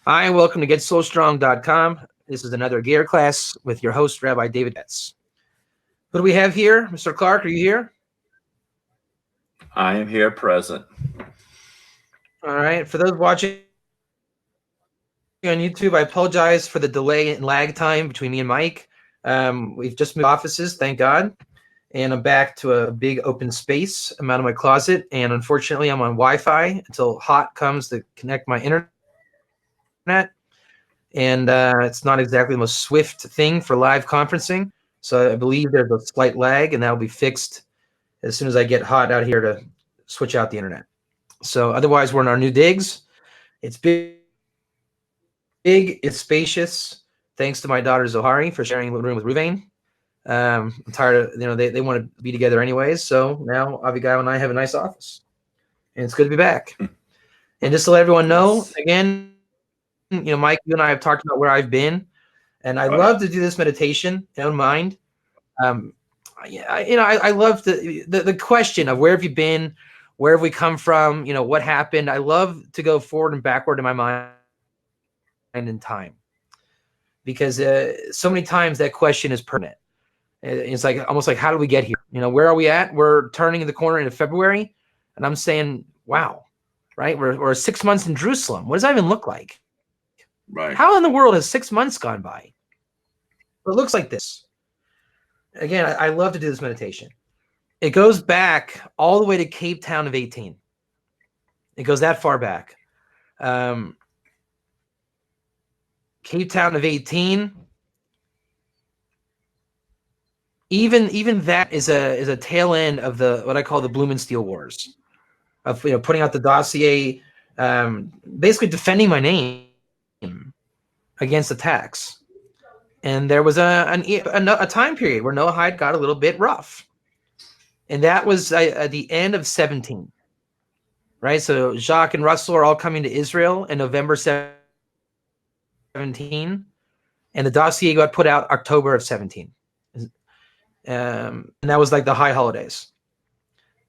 Hi, welcome to GetSoStrong.com. This is another Gear class with your host, Rabbi David Betts. Who do we have here? Mr. Clark, are you here? I am here present. All right. For those watching on YouTube, I apologize for the delay and lag time between me and Mike. We've just moved offices, thank God. And I'm back to a big open space. I'm out of my closet. And unfortunately, I'm on Wi-Fi until Hot comes to connect my internet. And it's not exactly the most swift thing for live conferencing. So I believe there's a slight lag, and that'll be fixed as soon as I get Hot out here to switch out the internet. So otherwise, we're in our new digs. It's big, it's spacious. Thanks to my daughter Zohari for sharing the room with Ruvain. I'm tired of, they want to be together anyways. So now Abigail and I have a nice office. And it's good to be back. And just to let everyone know, again, Mike, you and I have talked about where I've been. And I love to do this meditation, don't mind. I love the question of where have you been, where have we come from, what happened. I love to go forward and backward in my mind in time, because so many times that question is pertinent. It's like almost like, how do we get here? Where are we at? We're turning the corner into February, and I'm saying, wow, right? We're 6 months in Jerusalem. What does that even look like? Right. How in the world has 6 months gone by? Well, it looks like this. Again, I love to do this meditation. It goes back all the way to Cape Town of 18. It goes that far back. Cape Town of 18. Even that is a tail end of what I call the Blumenstiel Wars, of putting out the dossier, basically defending my name against attacks. And there was a time period where Noahide got a little bit rough, and that was at the end of 17. Right, so Jacques and Russell are all coming to Israel in November 17, and the dossier got put out October of 17. And that was like the high holidays.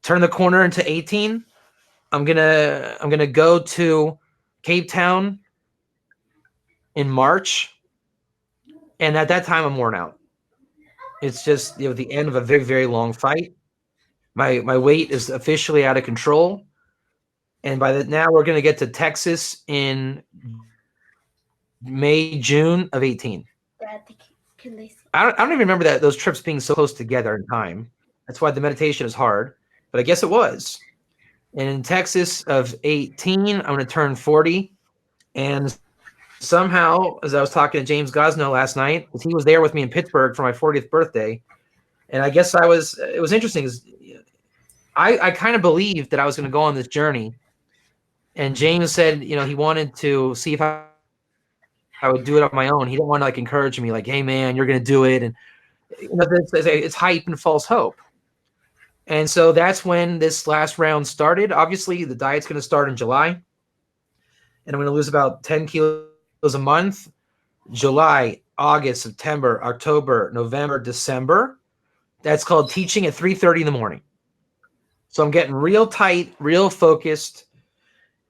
Turn the corner into 18. I'm gonna go to Cape Town in March, and at that time I'm worn out. It's just the end of a very, very long fight. My weight is officially out of control, and now we're gonna get to Texas in May, June of 18. I don't even remember those trips being so close together in time. That's why the meditation is hard, but I guess it was. And in Texas of 18, I'm going to turn 40. And somehow, as I was talking to James Gosnell last night, he was there with me in Pittsburgh for my 40th birthday. And I guess it was interesting. I kind of believed that I was going to go on this journey. And James said, he wanted to see if I would do it on my own. He didn't want to encourage me, hey man, you're going to do it. And it's hype and false hope. And so that's when this last round started. Obviously, the diet's going to start in July, and I'm going to lose about 10 kilos a month. July, August, September, October, November, December. That's called teaching at 3:30 in the morning. So I'm getting real tight, real focused,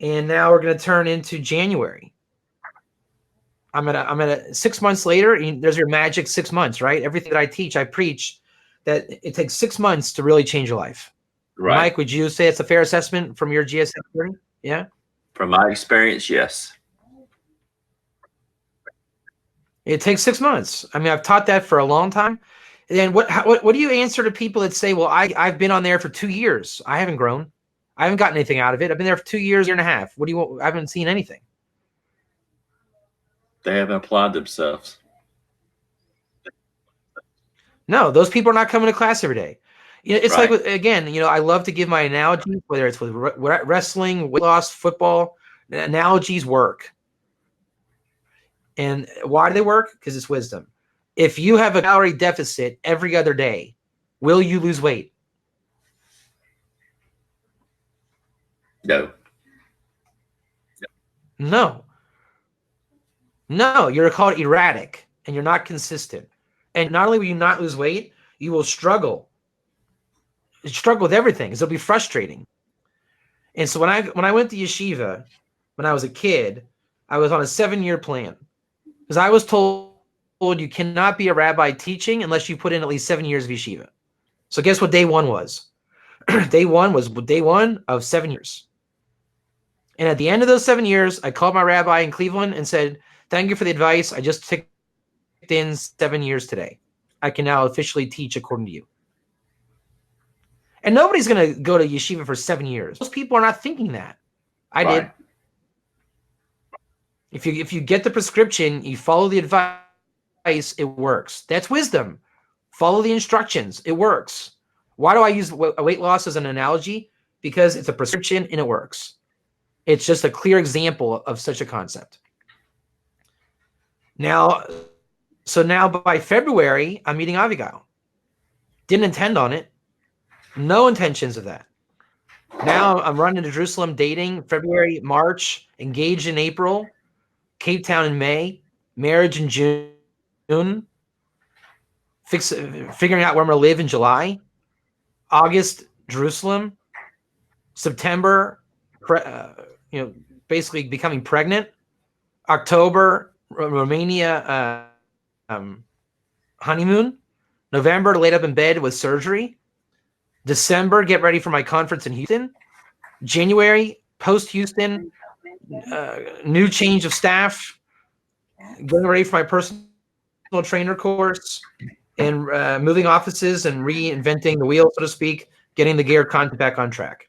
and now we're going to turn into January. I'm at a 6 months later. There's your magic 6 months, right? Everything that I teach, I preach that it takes 6 months to really change your life. Right. Mike, would you say it's a fair assessment from your GSM journey? Yeah. From my experience, yes. It takes 6 months. I mean, I've taught that for a long time. And what do you answer to people that say, well, I've been on there for 2 years. I haven't grown. I haven't gotten anything out of it. I've been there for 2 years, year and a half. What do you want? I haven't seen anything. They haven't applied themselves. No, those people are not coming to class every day. It's right. Again, I love to give my analogies, whether it's with wrestling, weight loss, football. Analogies work. And why do they work? Because it's wisdom. If you have a calorie deficit every other day, will you lose weight? No. No, you're called erratic, and you're not consistent. And not only will you not lose weight, you will struggle. Struggle with everything. It'll be frustrating. And so when I went to yeshiva, when I was a kid, I was on a 7-year plan because I was told you cannot be a rabbi teaching unless you put in at least 7 years of yeshiva. So guess what day one was? Day one was day one of 7 years. And at the end of those 7 years, I called my rabbi in Cleveland and said, thank you for the advice. I just ticked in 7 years today. I can now officially teach according to you. And nobody's going to go to yeshiva for 7 years. Most people are not thinking that. I did. If you get the prescription, you follow the advice, it works. That's wisdom. Follow the instructions. It works. Why do I use weight loss as an analogy? Because it's a prescription and it works. It's just a clear example of such a concept. Now by February, I'm meeting Avigail. Didn't intend on it. No intentions of that. Now I'm running to Jerusalem, dating February, March, engaged in April, Cape Town in May, marriage in June, figuring out where I'm going to live in July, August, Jerusalem, September, basically becoming pregnant, October, Romania honeymoon, November, laid up in bed with surgery, December, get ready for my conference in Houston, January, post-Houston, new change of staff, getting ready for my personal trainer course, and moving offices and reinventing the wheel, so to speak, getting the Gear content back on track.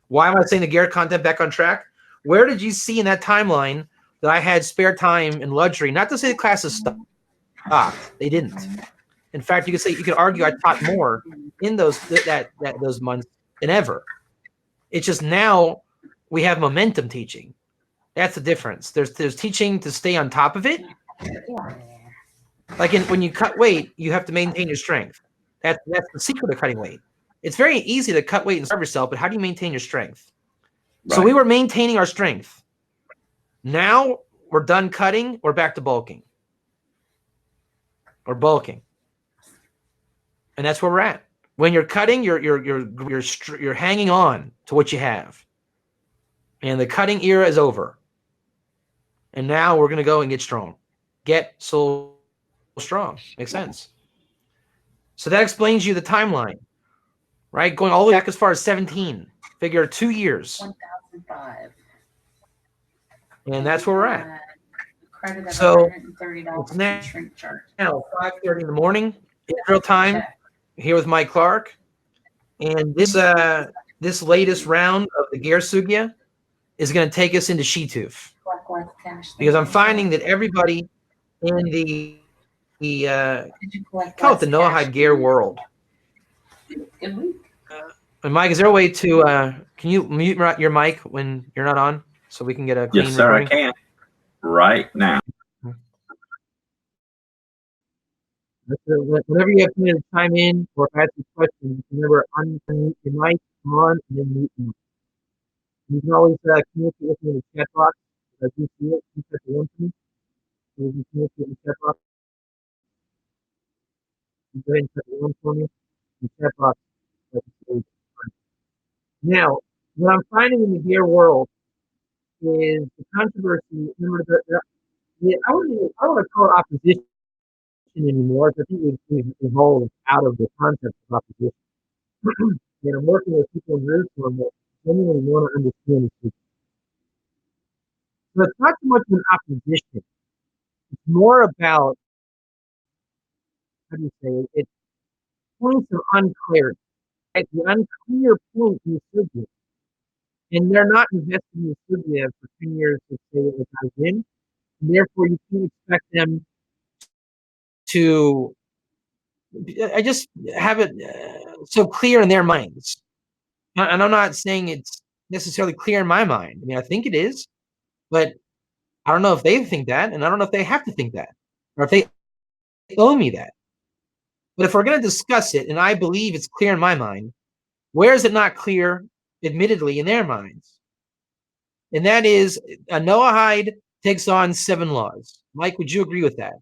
Why am I saying the Gear content back on track? Where did you see in that timeline that I had spare time and luxury? Not to say the classes stopped. They didn't. In fact, you could argue I taught more in those months than ever. It's just now we have momentum teaching. That's the difference. There's teaching to stay on top of it. Like when you cut weight, you have to maintain your strength. That's the secret of cutting weight. It's very easy to cut weight and starve yourself, but how do you maintain your strength? Right. So we were maintaining our strength. Now we're done cutting. We're back to bulking. Or bulking. And that's where we're at. When you're cutting, you're hanging on to what you have. And the cutting era is over. And now we're going to go and get strong. Get so strong. Makes sense. So that explains you the timeline, right? Going all the way back as far as 17. Figure 2 years. 1005. And that's where we're at. So it's now 5:30 in the morning, Israel time, here with Mike Clark. And this latest round of the Ger Sugya is going to take us into Shituf. Because I'm finding that everybody in the call it the Noahide World. And Mike, is there a way to can you mute your mic when you're not on so we can get a clean Yes, sir, recording? I can. Right now. Whenever you have somebody to chime in or ask a question, remember unmute your mic, come on, and then mute your mic. You can always communicate with me in the chat box. As you see it, you press the one for me. You can communicate in the chat box. You go ahead and press the one for me in the chat box. Now, what I'm finding in the Gear world is the controversy. Remember, I don't want to call it opposition anymore. I think we've evolved out of the concept of opposition. And I'm working with people in Jerusalem that genuinely want to understand this. So it's not so much an opposition. It's more about, how do you say it? It's points of unclarity. Right? The unclear point in the subject. And they're not investing in the subject for 10 years to say that it has been. And therefore, you can't expect them to I just have it so clear in their minds. And I'm not saying it's necessarily clear in my mind. I mean, I think it is, but I don't know if they think that, and I don't know if they have to think that, or if they owe me that. But if we're going to discuss it, and I believe it's clear in my mind, where is it not clear, admittedly, in their minds? And that is, a Noahide takes on 7 laws. Mike, would you agree with that?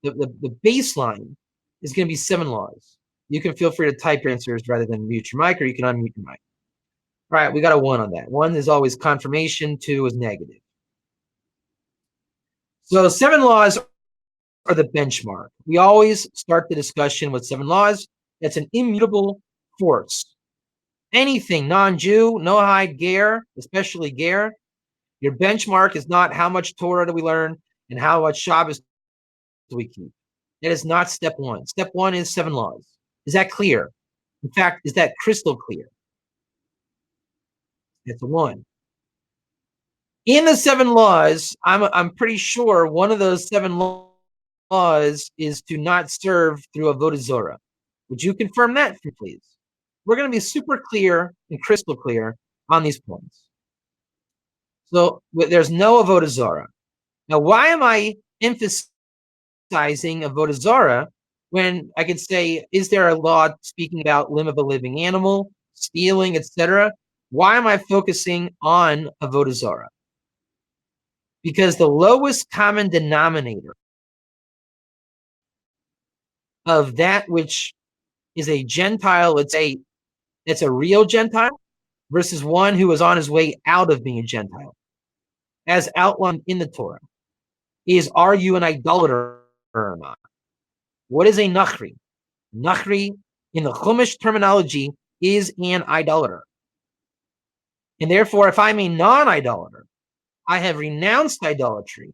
The baseline is going to be 7 laws. You can feel free to type your answers rather than mute your mic, or you can unmute your mic. All right, we got a 1 on that. 1 is always confirmation. 2 is negative. So 7 laws are the benchmark. We always start the discussion with 7 laws. That's an immutable force. Anything non-Jew, Noahide, Ger, especially Ger, your benchmark is not how much Torah do we learn and how much Shabbos do we keep. That is not step 1. Step 1 is 7 laws. Is that clear? In fact, is that crystal clear? That's a 1. In the 7 laws, I'm pretty sure one of those 7 laws is to not serve through avodah zorah. Would you confirm that, please? We're going to be super clear and crystal clear on these points. So there's no avodah zorah. Now, why am I emphasizing avodah zarah when I could say, is there a law speaking about limb of a living animal, stealing, etc.? Why am I focusing on avodah zarah? Because the lowest common denominator of that which is a Gentile, let's say that's a real Gentile, versus one who is on his way out of being a Gentile, as outlined in the Torah, is, are you an idolater or not? What is a nachri? Nachri, in the Chumash terminology, is an idolater. And therefore, if I'm a non-idolater, I have renounced idolatry.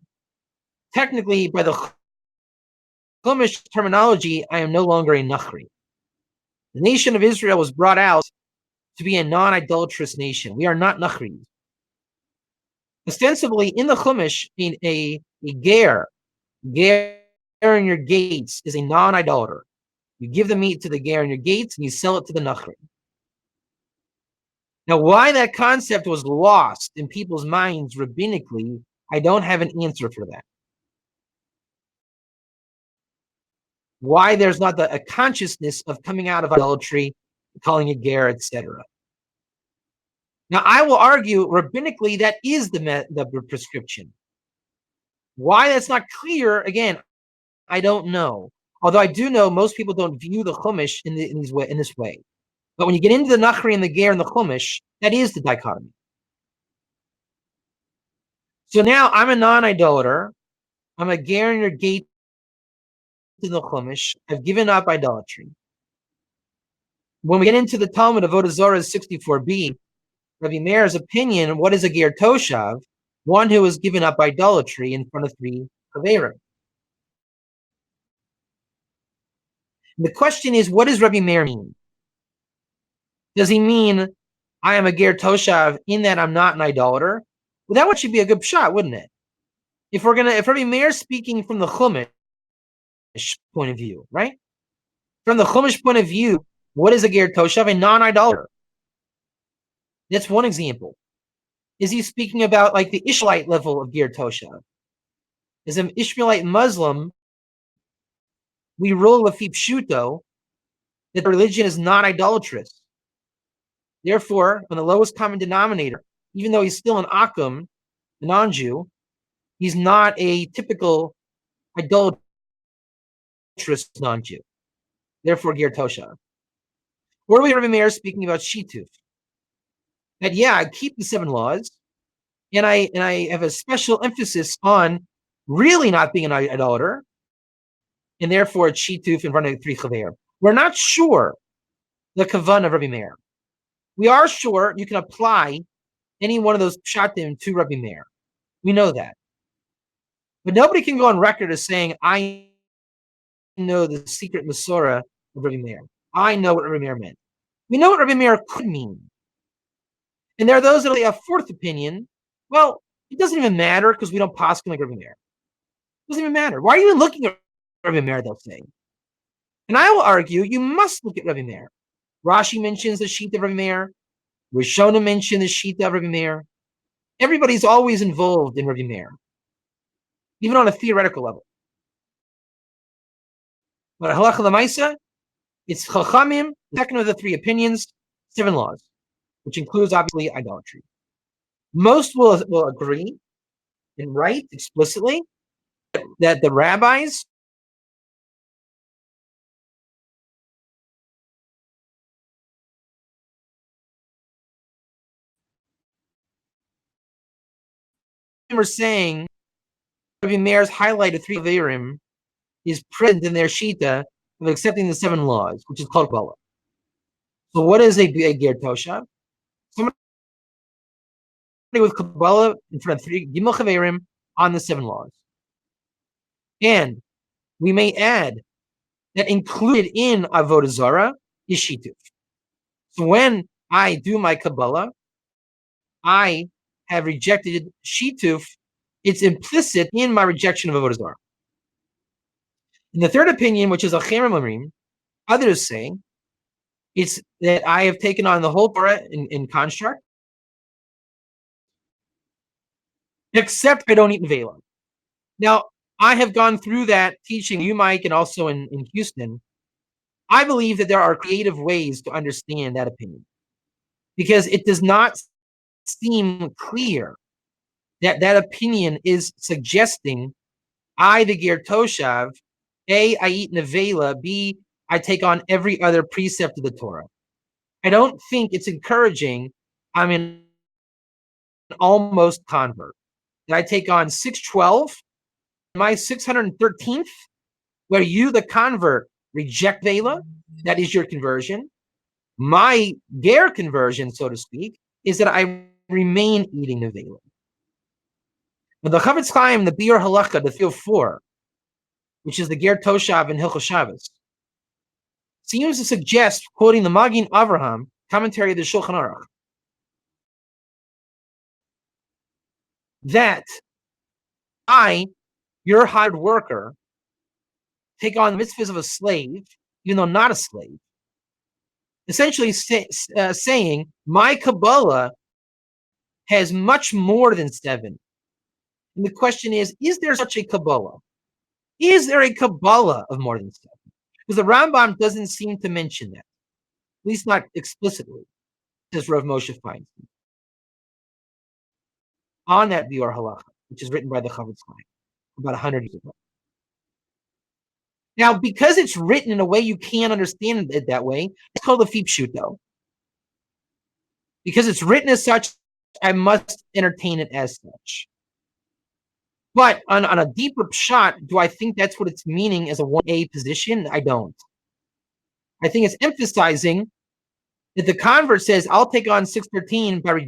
Technically, by the Chumash terminology, I am no longer a nachri. The nation of Israel was brought out to be a non-idolatrous nation. We are not nachris. Ostensibly, in the Chumash, a ger in your gates is a non-idolater. You give the meat to the ger in your gates and you sell it to the nachri. Now, why that concept was lost in people's minds rabbinically, I don't have an answer for that. Why there's not a consciousness of coming out of idolatry, calling it ger, etc. Now, I will argue rabbinically that is the prescription. Why that's not clear, again, I don't know. Although I do know most people don't view the Chumash in this way. But when you get into the Nachri and the Ger and the Chumash, that is the dichotomy. So now I'm a non-idolater. I'm a Ger in your gate to the Chumash. I've given up idolatry. When we get into the Talmud of Avodah Zorah 64b, Rabbi Meir's opinion, what is a Ger Toshav? One who has given up idolatry in front of 3 Chaverim. The question is, what does Rabbi Meir mean? Does he mean I am a ger toshav in that I'm not an idolater? Well, that would should be a good shot, wouldn't it? If Rabbi Meir speaking from the Chumash point of view, right? From the Chumash point of view, what is a ger toshav? A non-idolater. That's one example. Is he speaking about like the Ishmaelite level of ger toshav? As an Ishmaelite Muslim, we rule with pshuto that the religion is not idolatrous. Therefore, on the lowest common denominator, even though he's still an Akum, a non-Jew, he's not a typical idolatrous non-Jew. Therefore, Ger Toshav. Or we Rabbi Meir speaking about Shituf. That I keep the 7 laws, and I have a special emphasis on really not being an idolater, and therefore it's Shituf in front of 3 Chaver. We're not sure the kavan of Rabbi Meir. We are sure you can apply any one of those pshatim to Rabbi Meir. We know that. But nobody can go on record as saying, I know the secret Masorah of Rabbi Meir. I know what Rabbi Meir meant. We know what Rabbi Meir could mean. And there are those that have a 4th opinion. Well, it doesn't even matter because we don't paskin like Rabbi Meir. It doesn't even matter. Why are you even looking at Rabbi Meir, they'll say. And I will argue, you must look at Rabbi Meir. Rashi mentions the sheet of Rabbi Meir. Rishonim mention the sheet of Rabbi Meir. Everybody's always involved in Rabbi Meir, even on a theoretical level. But halacha l'maisa, it's chachamim, second of the 3 opinions, 7 laws, which includes obviously idolatry. Most will agree and write explicitly that the rabbis are saying Meir's highlighted 3 Averim is present in their Shita of accepting the 7 laws, which is called Kabbalah. So what is a Ger Toshav? Somebody with Kabbalah in front of 3 Gimel Chaverim on the 7 laws. And we may add that included in Avodah Zarah is Shituf. So when I do my Kabbalah, I have rejected Shituf. It's implicit in my rejection of Avodah Zarah. In the third opinion, which is Acherim Omrim, others say it's that I have taken on the whole Torah in construct, except I don't eat Nevela. Now, I have gone through that teaching you, Mike, and also in Houston. I believe that there are creative ways to understand that opinion because it does not seem clear that that opinion is suggesting I, the Ger Toshav, A, I eat Nevela, B, I take on every other precept of the Torah. I don't think it's encouraging I'm an almost convert. That I take on 612, my 613th, where you, the convert, reject Vela, that is your conversion. My Ger conversion, so to speak, is that I remain eating the Vela. But the Chavetz Chaim, the Biur Halacha, the field 4, which is the Ger Toshav and Hilchos Shabbos, seems to suggest, quoting the Magin Avraham, commentary of the Shulchan Aruch, that I, your hired worker, take on the mitzvahs of a slave, even though not a slave, essentially saying my Kabbalah has much more than 7. And the question is there such a Kabbalah? Is there a Kabbalah of more than 7? Because the Rambam doesn't seem to mention that, at least not explicitly, says Rav Moshe Feinstein, on that Biur Halacha, which is written by the Chavetz Chaim about 100 years ago. Now, because it's written in a way you can't understand it that way, it's called a Fipshuto. Because it's written as such, I must entertain it as such. But on a deeper shot, do I think that's what it's meaning as a 1A position? I don't. I think it's emphasizing that the convert says, I'll take on 613 by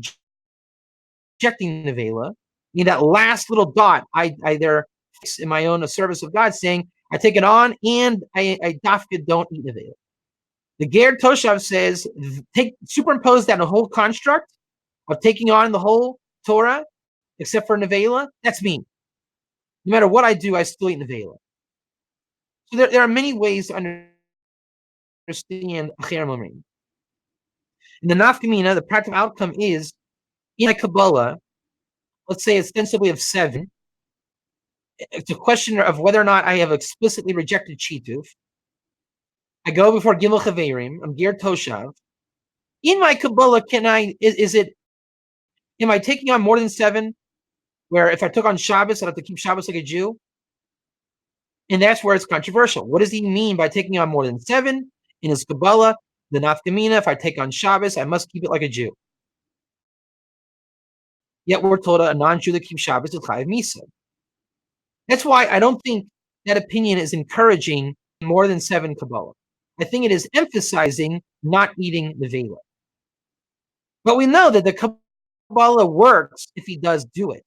rejecting the Vela. In that last little dot, I there fix in my own service of God, saying, I take it on and I dafka don't eat the Vela. The Ger Toshav says, superimpose that whole construct of taking on the whole Torah, except for Nevela. That's me. No matter what I do, I still eat Nevela. So there are many ways to understand Acherim Omrim. In the Nafkamina, the practical outcome is, in a Kabbalah, let's say ostensibly of 7, it's a question of whether or not I have explicitly rejected Shituf. I go before Gimel Chaverim, I'm Ger Toshav. In my Kabbalah, am I taking on more than 7? Where if I took on Shabbos, I'd have to keep Shabbos like a Jew? And that's where it's controversial. What does he mean by taking on more than 7? In his Kabbalah, the Nafkamina, if I take on Shabbos, I must keep it like a Jew. Yet we're told a non-Jew that keeps Shabbos is Chayav Misa. That's why I don't think that opinion is encouraging more than 7 Kabbalah. I think it is emphasizing not eating the Vela. But we know that the Kabbalah works if he does do it.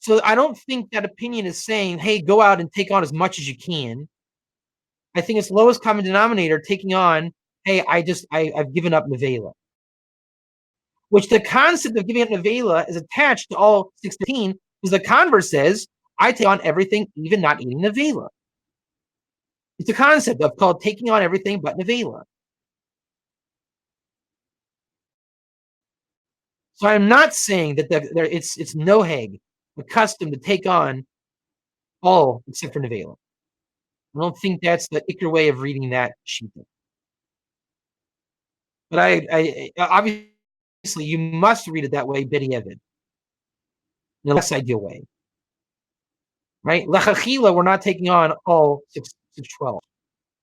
So I don't think that opinion is saying, hey, go out and take on as much as you can. I think it's lowest common denominator taking on, hey, I've given up Nevela. Which the concept of giving up Nevela is attached to all 16, because the convert says, I take on everything, even not eating Nevela. It's a concept of called taking on everything but Nevela. So I'm not saying that it's noheg, accustomed to take on all except for Nevela. I don't think that's the Iker way of reading that Shita. But I obviously you must read it that way, B'diavad, in a less ideal way. Right? Lechachila, we're not taking on all 612.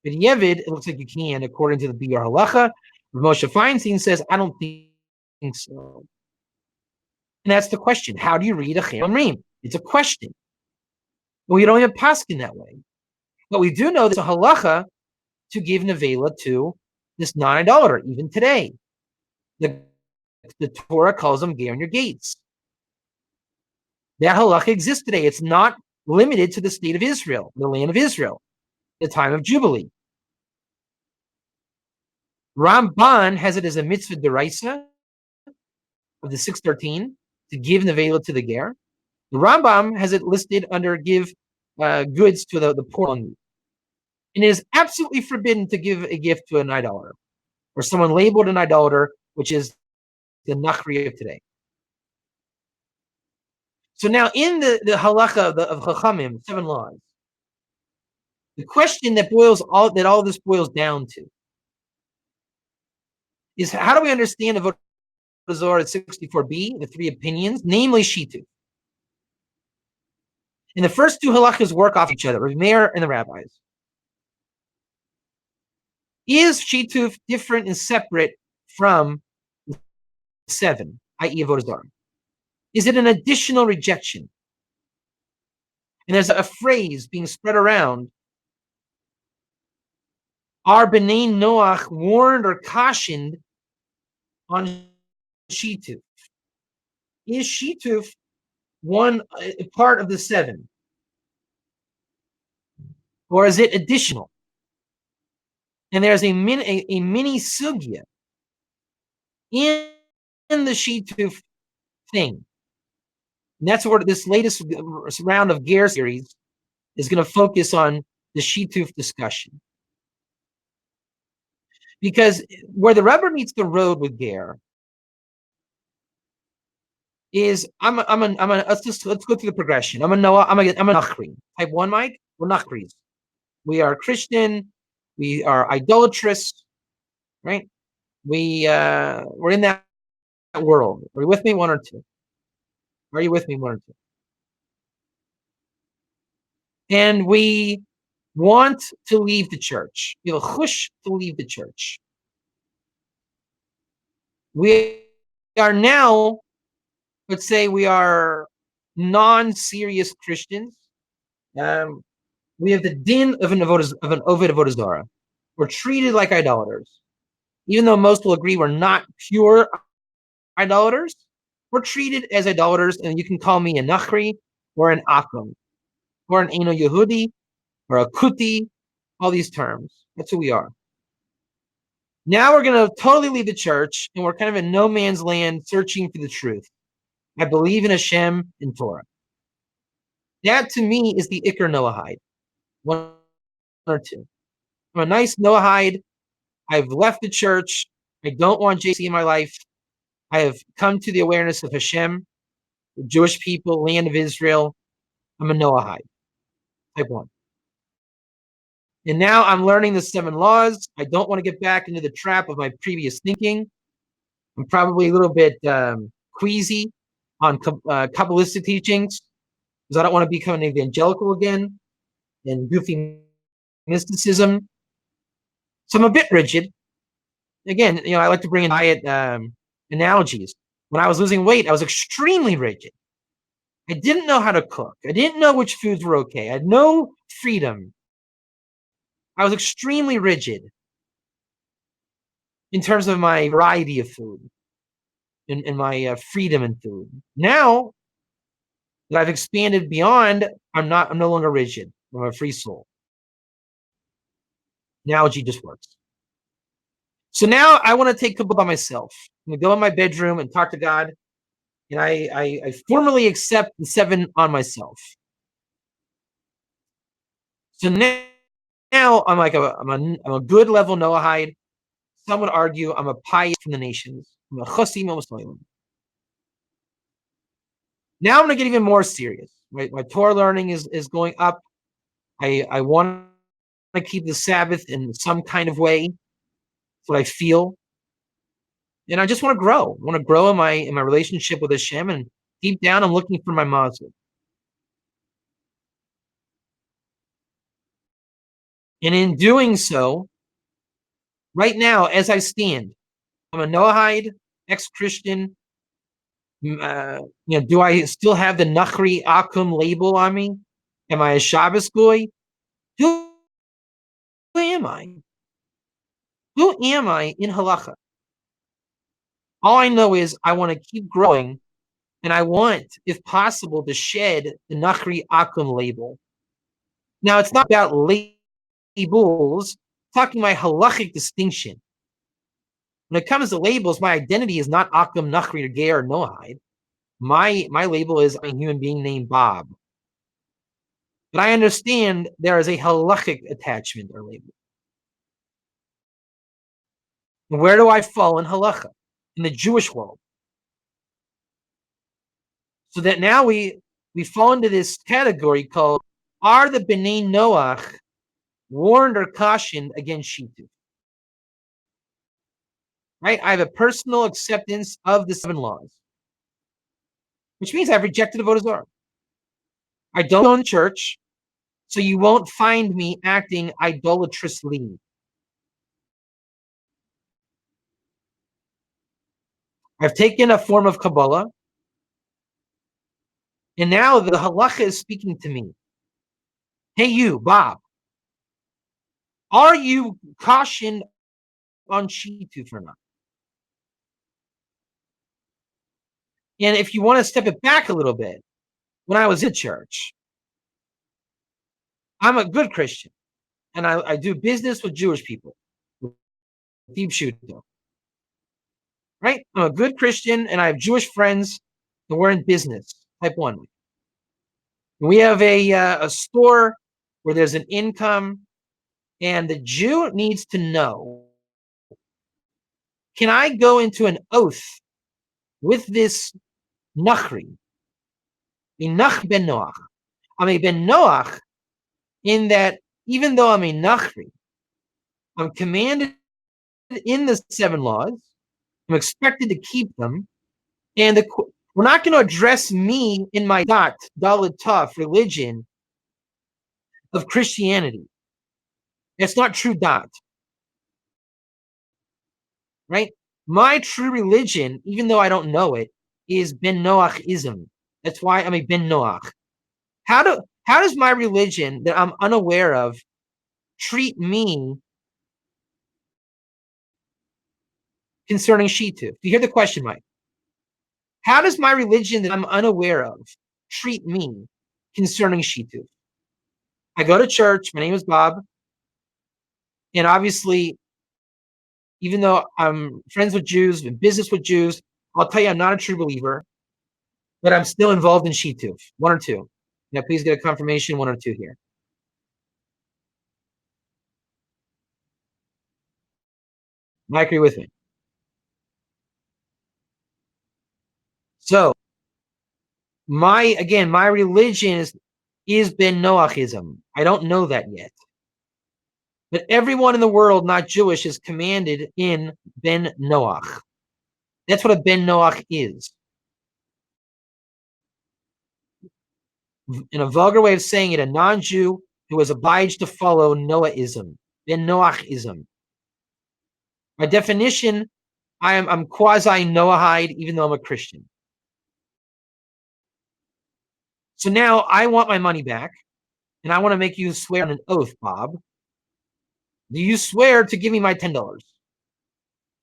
B'diavad, it looks like you can, according to the Biur Halacha. Moshe Feinstein says, I don't think so. And that's the question. How do you read a Cherem Rim? It's a question. Well, we don't even paskin that way. But we do know there's a halacha to give nevela to this non-idolater, even today. The Torah calls them ger in your gates. That halacha exists today. It's not limited to the state of Israel, the land of Israel, the time of Jubilee. Ramban has it as a mitzvah deraisa of the 613 to give nevela to the ger. The Rambam has it listed under give goods to the poor. And it is absolutely forbidden to give a gift to an idolater or someone labeled an idolater, which is the Nachri of today. So now in the halacha of Chachamim, 7 laws, the question that all this boils down to is how do we understand the Avodah Zarah at 64b, the 3 opinions, namely Shituf. And the first 2 halachas work off each other, Rav Meir and the rabbis. Is Shituf different and separate from 7, i.e. Avodah Zarah? Is it an additional rejection? And there's a phrase being spread around. Are B'nai Noach warned or cautioned on Shituf? Is Shituf one part of the 7? Or is it additional? And there's a mini sugya in the Shituf thing. And that's what this latest round of Ger series is going to focus on, the Shituf discussion. Because where the rubber meets the road with Ger is let's go through the progression. I'm a Nachri. Type 1, Mike, we're Nachris. We are Christian, we are idolatrous, right? We're in that world. Are you with me, 1 or 2? Are you with me, 1 or 2? And we want to leave the church. We have a chush to leave the church. We are now, let's say we are non-serious Christians. We have the din of an Oved Avodah Zarah. We're treated like idolaters. Even though most will agree we're not pure idolaters, we're treated as idolaters, and you can call me a Nachri or an Akum or an Eino Yehudi or a Kuti, all these terms. That's who we are. Now we're going to totally leave the church, and we're kind of in no man's land searching for the truth. I believe in Hashem and Torah. That, to me, is the Iker Noahide. 1 or 2. I'm a nice Noahide. I've left the church. I don't want JC in my life. I have come to the awareness of Hashem, the Jewish people, land of Israel. I'm a Noahide. Type 1. And now I'm learning the 7 laws. I don't want to get back into the trap of my previous thinking. I'm probably a little bit queasy on Kabbalistic teachings because I don't want to become an evangelical again and goofy mysticism. So I'm a bit rigid. Again, I like to bring in diet analogies. When I was losing weight, I was extremely rigid. I didn't know how to cook. I didn't know which foods were okay. I had no freedom. I was extremely rigid in terms of my variety of food and my freedom in food. Now that I've expanded beyond, I'm no longer rigid. I'm a free soul. Analogy just works. So now I want to take Kabbalah by myself. I'm going to go in my bedroom and talk to God. And I formally accept the 7 on myself. So now I'm like I'm a good level Noahide. Some would argue I'm a pious from the nations. I'm a Chosim Muslim. Now I'm going to get even more serious. Right? My Torah learning is going up. I want to keep the Sabbath in some kind of way. That's what I feel. And I just want to grow. I want to grow in my relationship with Hashem, and deep down I'm looking for my mazal. And in doing so, right now, as I stand, I'm a Noahide, ex-Christian, Do I still have the Nachri Akum label on me? Am I a Shabbos goy? Who am I? Who am I in halacha? All I know is I want to keep growing, and I want, if possible, to shed the Nachri Akum label. Now, it's not about labels. It's talking my halachic distinction. When it comes to labels, my identity is not Akum, Nachri, or Ger, or Noahide. My label is I'm a human being named Bob. But I understand there is a halachic attachment or label. Where do I fall in halacha? In the Jewish world. So that now we fall into this category called, are the Bnei Noach warned or cautioned against Shituf? Right? I have a personal acceptance of the 7 laws, which means I've rejected Avodah Zarah. I don't go to church, so you won't find me acting idolatrously. I've taken a form of Kabbalah, and now the halacha is speaking to me. Hey, you, Bob, are you cautioned on Shituf or not? And if you want to step it back a little bit, when I was in church, I'm a good Christian, and I do business with Jewish people, deep shooting, right? I'm a good Christian, and I have Jewish friends, and we're in business, type 1. We have a store where there's an income, and the Jew needs to know, can I go into an oath with this Nachri, a Nach ben Noach? I'm a ben Noach in that even though I'm a Nachri, I'm commanded in the 7 laws, I'm expected to keep them, and we're not going to address me in my Dalit Tov religion of Christianity. It's not true dot. Right? My true religion, even though I don't know it, is Ben Noachism. That's why I'm a Ben Noach. How does my religion that I'm unaware of treat me concerning Shituf? Do you hear the question, Mike? How does my religion that I'm unaware of treat me concerning Shituf? I go to church. My name is Bob. And obviously, even though I'm friends with Jews, in business with Jews, I'll tell you I'm not a true believer, but I'm still involved in Shituf. 1 or 2. Now, please get a confirmation, 1 or 2 here. I agree with me. So, my religion is Ben Noachism. I don't know that yet. But everyone in the world, not Jewish, is commanded in Ben Noach. That's what a Ben Noach is. In a vulgar way of saying it, a non-Jew who is obliged to follow Noahism, Ben Noachism. By definition, I'm quasi-Noahide, even though I'm a Christian. So now I want my money back, and I want to make you swear on an oath, Bob. Do you swear to give me my $10?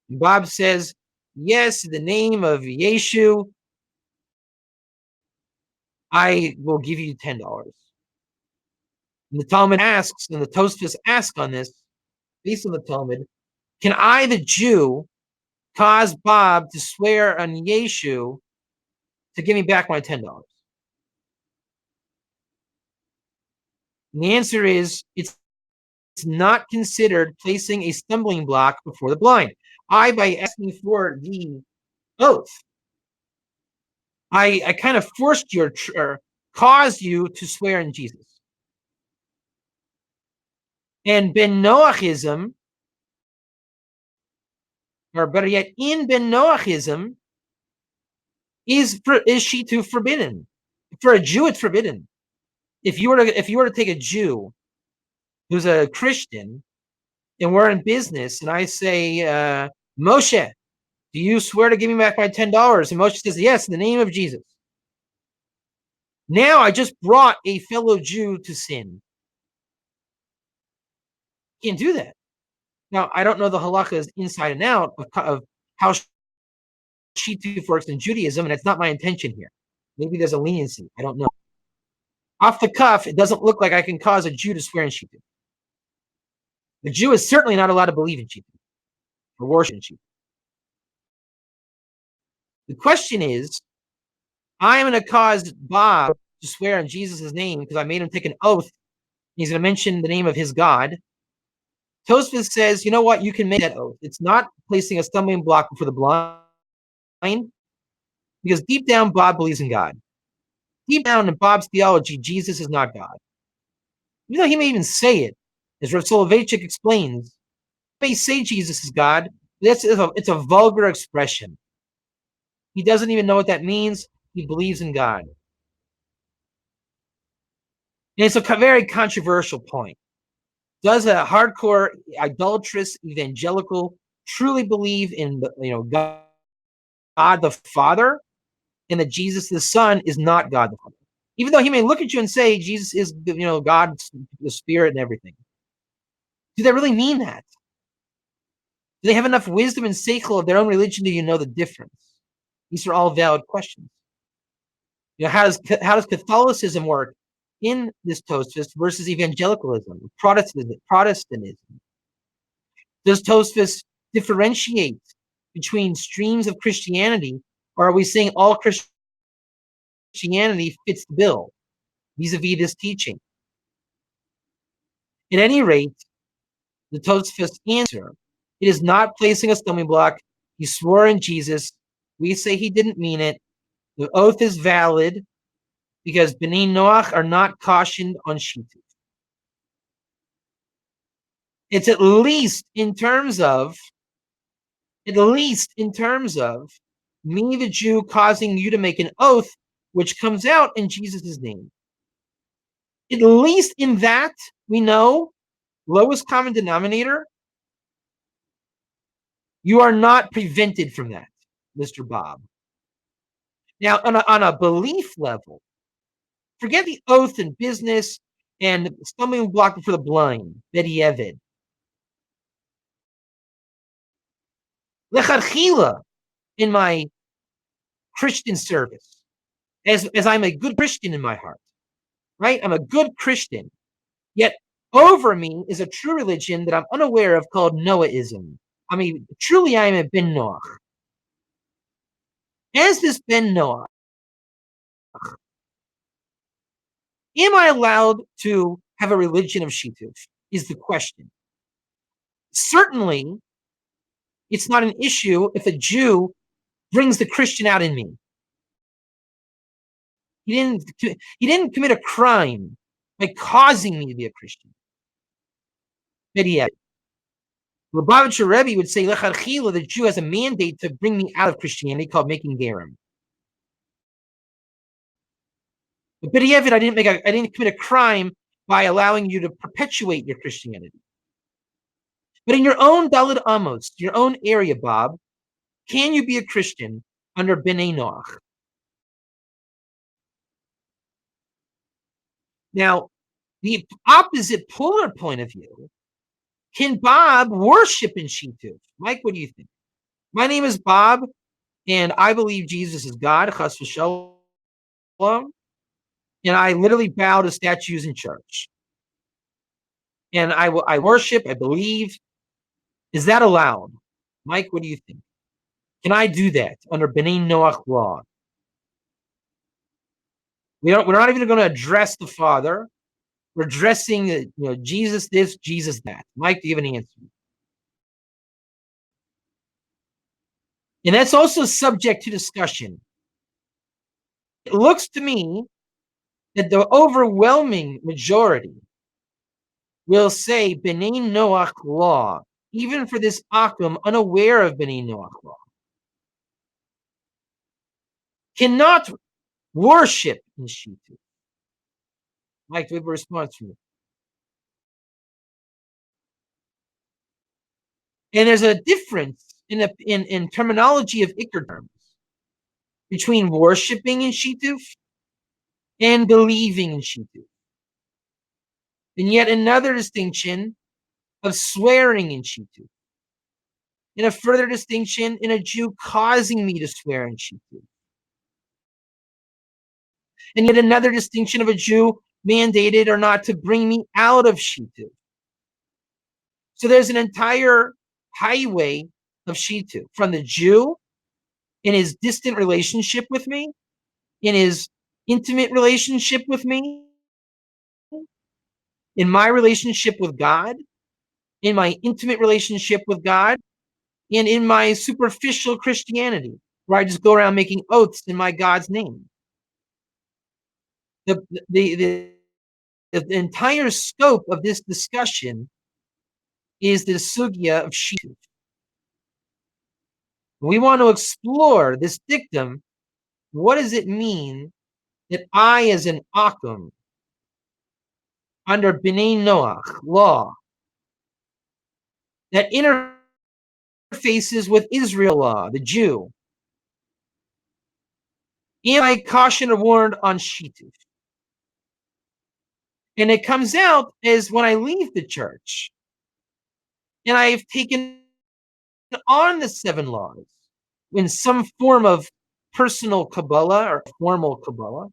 And Bob says, yes, in the name of Yeshu, I will give you $10. And the Talmud asks, and the Tosfos ask on this, based on the Talmud, can I, the Jew, cause Bob to swear on Yeshu to give me back my $10? And the answer is, it's not considered placing a stumbling block before the blind. By asking for the oath, I kind of forced you or caused you to swear in Jesus. And Ben Noachism, or better yet, in Ben Noachism, is Shituf forbidden? For a Jew, it's forbidden. If you were to take a Jew who's a Christian and we're in business, and I say, Moshe, do you swear to give me back my $10? And Moshe says, yes, in the name of Jesus. Now I just brought a fellow Jew to sin. Can't do that. Now, I don't know the halachas inside and out of how Shituf works in Judaism, and it's not my intention here. Maybe there's a leniency. I don't know. Off the cuff, it doesn't look like I can cause a Jew to swear in Shituf. The Jew is certainly not allowed to believe in Shituf or worship in Shituf. The question is, I am going to cause Bob to swear in Jesus' name because I made him take an oath. He's going to mention the name of his God. Tosfos says, you know what? You can make that oath. It's not placing a stumbling block for the blind, because deep down, Bob believes in God. Deep down in Bob's theology, Jesus is not God. Even though he may even say it, as Rav Soloveitchik explains, he may say Jesus is God, it's a vulgar expression. He doesn't even know what that means. He believes in God. And it's a very controversial point. Does a hardcore, idolatrous evangelical truly believe in God the Father, and that Jesus the Son is not God the Father? Even though he may look at you and say Jesus is, God, the Spirit, and everything. Do they really mean that? Do they have enough wisdom and seichel of their own religion? Do you know the difference? These are all valid questions. How does Catholicism work in this Tosfos versus evangelicalism, Protestantism? Does Tosfos differentiate between streams of Christianity, or are we saying all Christianity fits the bill vis-a-vis this teaching? At any rate, the Tosfos answer, it is not placing a stumbling block. He swore in Jesus. We say he didn't mean it. The oath is valid because Bnei Noach are not cautioned on Shituf. It's at least in terms of me, the Jew, causing you to make an oath which comes out in Jesus' name. At least in that, we know, lowest common denominator, you are not prevented from that, Mr. Bob. Now, on a belief level, forget the oath and business and stumbling block for the blind, Bedieved. Lechatchila in my Christian service, as I'm a good Christian in my heart, right? I'm a good Christian. Yet over me is a true religion that I'm unaware of called Noahism. I mean, truly I am a Ben Noach. As this Ben Noach, am I allowed to have a religion of Shituf? Is the question. Certainly, it's not an issue if a Jew brings the Christian out in me. He didn't commit a crime by causing me to be a Christian. But he had. Lubavitcher Rebbe would say, Lechatchila, the Jew has a mandate to bring me out of Christianity called making gerim. But B'diavad, I didn't commit a crime by allowing you to perpetuate your Christianity. But in your own Daled Amos, your own area, Bob, can you be a Christian under Bnei Noach? Now, the opposite polar point of view, can Bob worship in Shituf? Mike, what do you think? My name is Bob, and I believe Jesus is God, chas v'shalom, and I literally bow to statues in church. And I worship, I believe. Is that allowed? Mike, what do you think? Can I do that under Bnei Noach law? We're not even going to address the Father. We're addressing Jesus this, Jesus that. Mike, do you have an answer? And that's also subject to discussion. It looks to me that the overwhelming majority will say Bnei Noach law, even for this Akum unaware of Bnei Noach law, cannot worship in Shituf. Mike, do we have a response from you? And there's a difference in terminology of Iker terms between worshiping in Shituf and believing in Shituf. And yet another distinction of swearing in Shituf. And a further distinction in a Jew causing me to swear in Shituf. And yet another distinction of a Jew mandated or not to bring me out of Shituf. So there's an entire highway of Shituf, from the Jew in his distant relationship with me, in his intimate relationship with me, in my relationship with God, in my intimate relationship with God, and in my superficial Christianity, where I just go around making oaths in my God's name. The entire scope of this discussion is the sugya of Shituf. We want to explore this dictum. What does it mean that I, as an Akum, under B'nai Noach law, that interfaces with Israel law, the Jew, am I cautioned or warned on Shituf? And it comes out as when I leave the church and I've taken on the 7 laws in some form of personal Kabbalah or formal Kabbalah,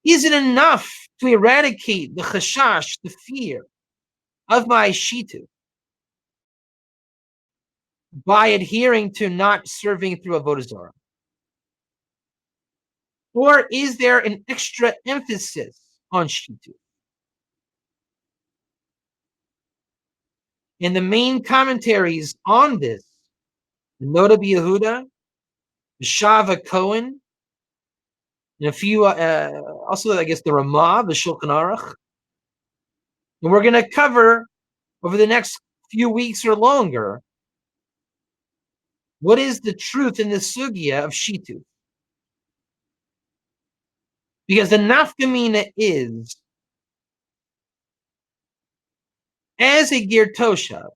is it enough to eradicate the chashash, the fear of my Shituf, by adhering to not serving through Avodah Zarah? Or is there an extra emphasis on Shituf? And the main commentaries on this, the Noda B'Yehuda, the Shava Cohen, and a few, also I guess the Ramah, the Shulchan Aruch. And we're going to cover over the next few weeks or longer, what is the truth in the sugya of Shituf? Because the nafkamina is, as a Ger Toshav,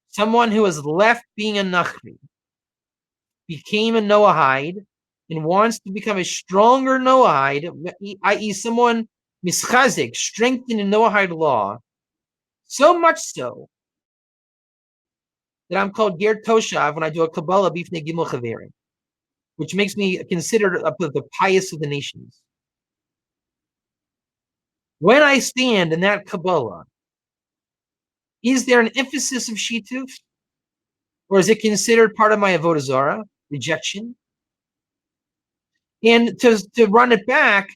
someone who has left being a Nachri, became a Noahide, and wants to become a stronger Noahide, i.e. someone mischazik, strengthened in Noahide law, so much so that I'm called Ger Toshav when I do a Kabbalah bifnei Gimel Chaverim, which makes me considered the pious of the nations. When I stand in that Kabbalah, is there an emphasis of Shituf? Or is it considered part of my Avodah Zarah, rejection? And to run it back,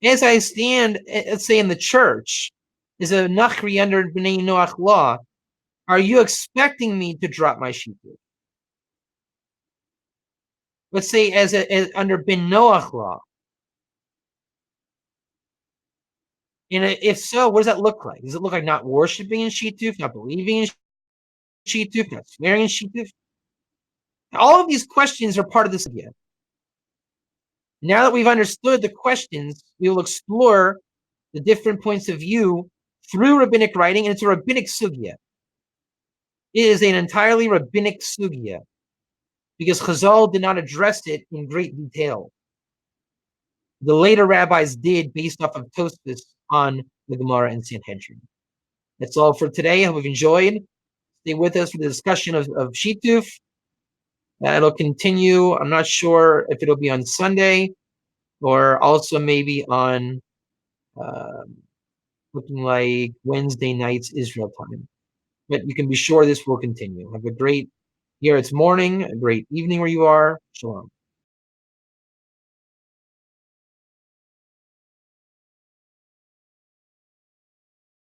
as I stand, let's say in the church, as a Nachri under B'nai Noach law, are you expecting me to drop my Shituf? Let's say as under Ben Noach law. And if so, what does that look like? Does it look like not worshiping in Shituf, not believing in Shituf, not swearing in Shituf? All of these questions are part of this idea. Now that we've understood the questions, we will explore the different points of view through rabbinic writing, and it's a rabbinic sugya. It is an entirely rabbinic sugya, because Chazal did not address it in great detail. The later rabbis did, based off of Tosfos on the Gemara and Sanhedrin. That's all for today. I hope you've enjoyed. Stay with us for the discussion of Shituf. It'll continue. I'm not sure if it'll be on Sunday or also maybe on looking like Wednesday nights Israel time. But you can be sure this will continue. Have a great, here it's morning, a great evening where you are. Shalom.